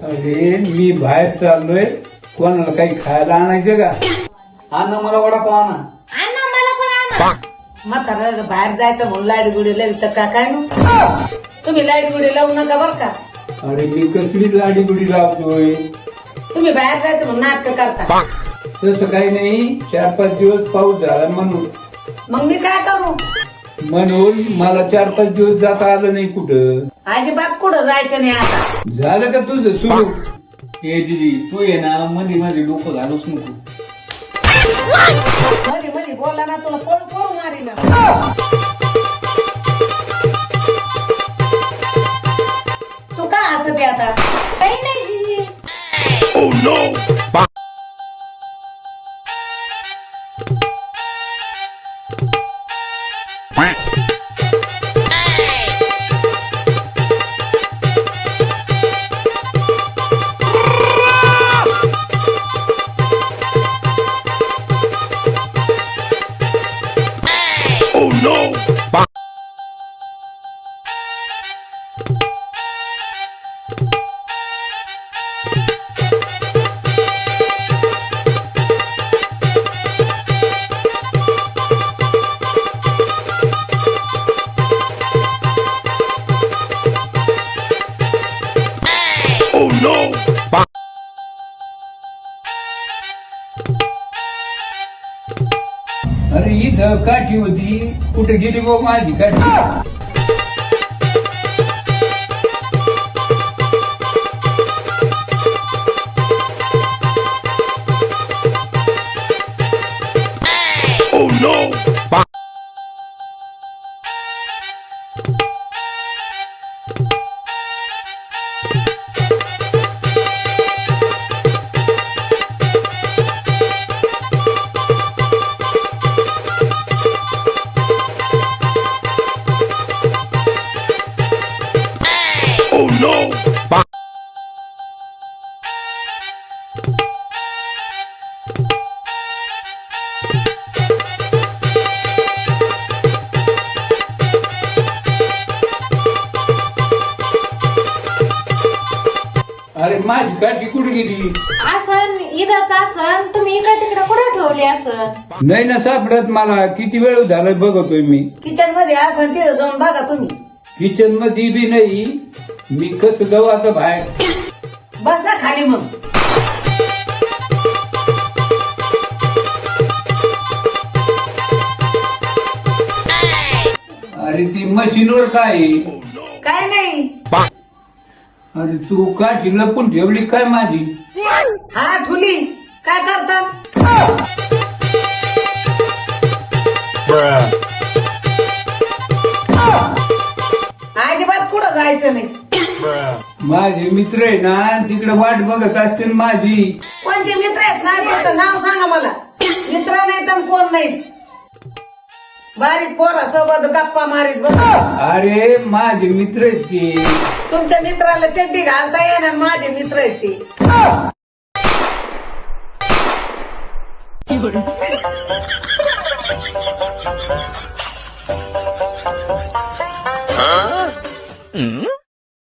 अरे मी बाहेर चाललोय, कोणाला काही खायला आणायचं का? अण्णा मला वडापाव आणा. आणा मला पण आणा. म्हातारा बाहेर जायचं म्हणून लाडी गुडी लावली तर काय नु तुम्ही लाडी गुडी लावू नका बर का. अरे मी कसली लाडी गुडी लावतोय? तुम्ही बाहेर जायचं म्हणून नाटक करता. तसं काही नाही, 4-5 दिवस पाऊस झाला म्हणून. मग मी काय करू? म्हणून मला 4-5 दिवस जाता आलं नाही कुठं. अजिबात कुठं जायचं नाही आता. झालं का तुझं सुरू? हे दिदी तू ये ना मध्ये माझे डोकं घालूच नको. मध्ये मध्ये बोला ना, तुला पळू पळू मारी ना. तू का हसते आता? काही नाही जीजी. अरे इथं काठी होती, कुठे गेली बा माझी काठी? अरे माझी काठी कुठे गेली? असं ईदाचं असं तुम्ही इकडे तिकडे कुठे ठेवली असं? नाही ना सापडत मला. किती वेळ झालं बघतोय मी. किचन मध्ये असं तिथं जाऊन बघा तुम्ही. किचन मध्ये बी नाही. मी कसं जाऊ आता बाहेर? बसा खाली मग. अरे ती मशीनवर काय? काय नाही. अरे तू काठी लपून ठेवली काय माझी? हा ठुली. काय करता? अजिबात कुठं जायचं नाही. माझे मित्र आहे ना, तिकडे वाट बघत असतील माझी. कोणते मित्र आहेत ना, त्याचं नाव सांगा मला. मित्र नाहीत आणि कोण नाही. बारीक पोरासोबत गप्पा मारीत बस. अरे माझे मित्र आहेत ते. तुमच्या मित्राला चड्डी घालता येणार. माझे मित्र आहेत ते.